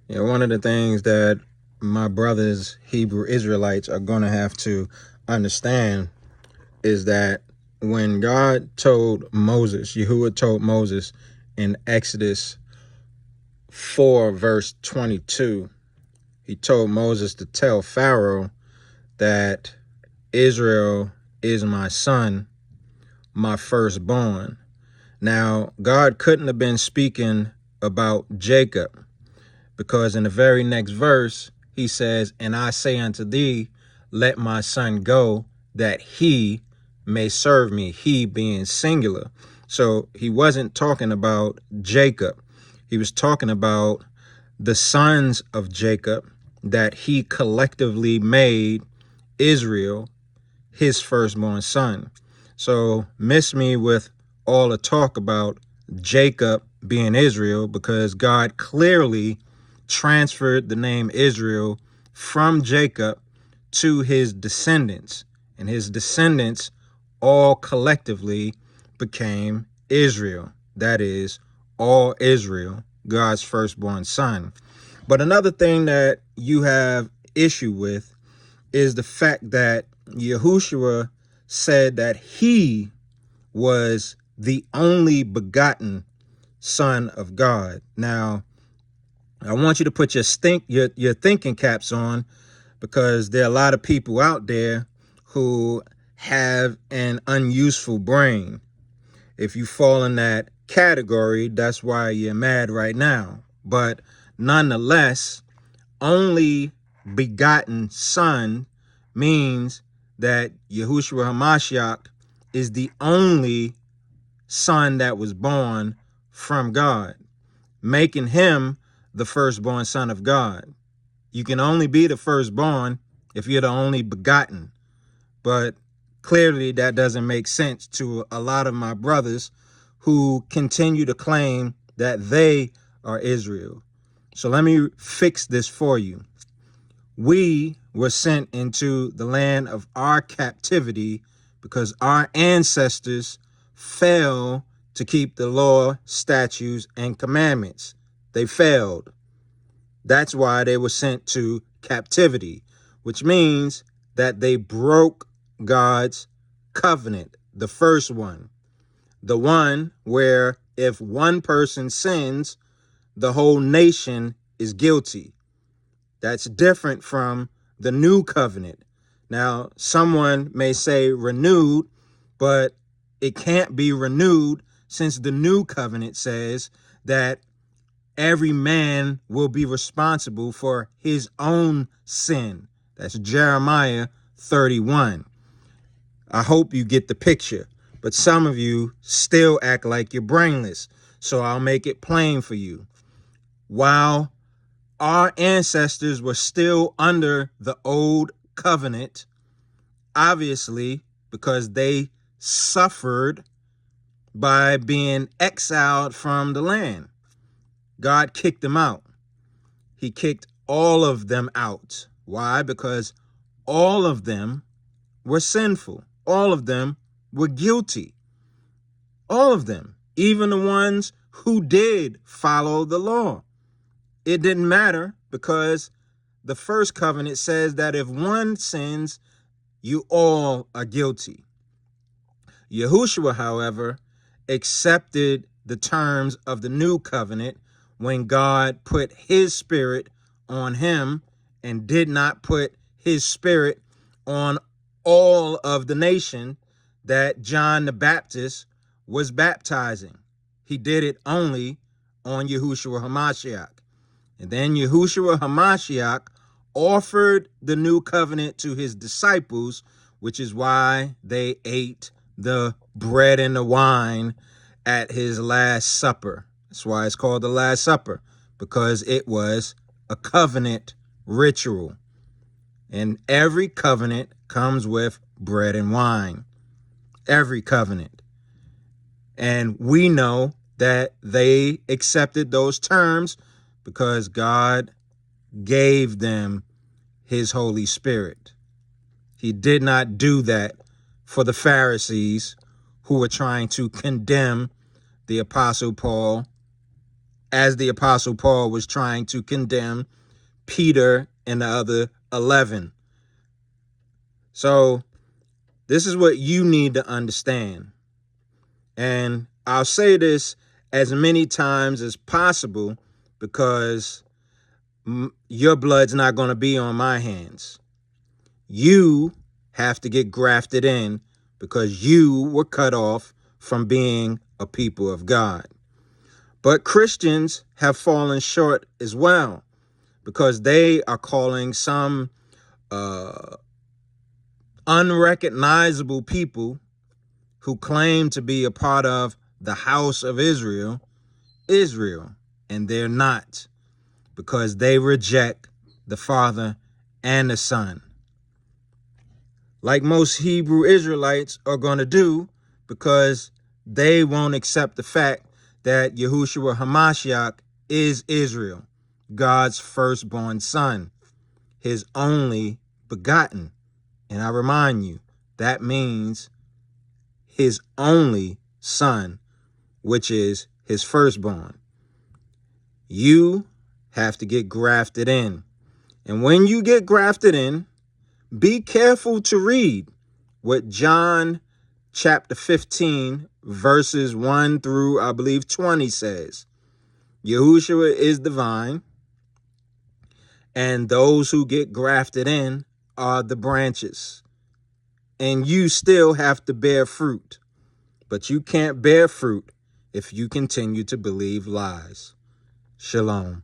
One of the things that my brothers, Hebrew Israelites, are going to have to understand is that when God told Moses, Yahuwah told Moses in Exodus 4, verse 22, he told Moses to tell Pharaoh that Israel is my son, my firstborn. Now, God couldn't have been speaking about Jacob, because in the very next verse, he says, "And I say unto thee, let my son go, that he may serve me," he being singular. So he wasn't talking about Jacob. He was talking about the sons of Jacob that he collectively made Israel his firstborn son. So miss me with all the talk about Jacob being Israel, because God clearly transferred the name Israel from Jacob to his descendants, and his descendants all collectively became Israel. That is, all Israel, God's firstborn son. But another thing that you have issue with is the fact that Yahushua said that he was the only begotten Son of God. Now, I want you to put your thinking caps on, because there are a lot of people out there who have an unuseful brain. If you fall in that category, that's why you're mad right now. But nonetheless, only begotten son means that Yahushua HaMashiach is the only son that was born from God, making him the firstborn son of God. You can only be the firstborn if you're the only begotten. But clearly that doesn't make sense to a lot of my brothers who continue to claim that they are Israel. So let me fix this for you. We were sent into the land of our captivity because our ancestors failed to keep the law, statutes, and commandments. They failed. That's why they were sent to captivity, which means that they broke God's covenant, the first one, the one where if one person sins, the whole nation is guilty. That's different from the new covenant. Now, someone may say renewed, but it can't be renewed, since the new covenant says that every man will be responsible for his own sin. That's Jeremiah 31. I hope you get the picture, but some of you still act like you're brainless, so I'll make it plain for you. While our ancestors were still under the old covenant, obviously, because they suffered by being exiled from the land, God kicked them out. He kicked all of them out. Why? Because all of them were sinful. All of them were guilty. All of them, even the ones who did follow the law. It didn't matter, because the first covenant says that if one sins, you all are guilty. Yahushua, however, accepted the terms of the new covenant when God put his spirit on him and did not put his spirit on all of the nation that John the Baptist was baptizing. He did it only on Yahushua HaMashiach. And then Yahushua HaMashiach offered the new covenant to his disciples, which is why they ate the bread and the wine at his Last Supper. That's why it's called the Last Supper, because it was a covenant ritual. And every covenant comes with bread and wine. Every covenant. And we know that they accepted those terms because God gave them his Holy Spirit. He did not do that for the Pharisees who were trying to condemn the Apostle Paul as the Apostle Paul was trying to condemn Peter and the other 11. So this is what you need to understand. And I'll say this as many times as possible because your blood's not going to be on my hands. You have to get grafted in because you were cut off from being a people of God. But Christians have fallen short as well because they are calling some unrecognizable people who claim to be a part of the house of Israel, and they're not, because they reject the Father and the Son, like most Hebrew Israelites are going to do, because they won't accept the fact that Yahushua HaMashiach is Israel, God's firstborn son, his only begotten. And I remind you, that means his only son, which is his firstborn. You have to get grafted in. And when you get grafted in, be careful to read what John chapter 15, verses 1 through, I believe, 20 says. Yahushua is the vine, and those who get grafted in are the branches. And you still have to bear fruit. But you can't bear fruit if you continue to believe lies. Shalom.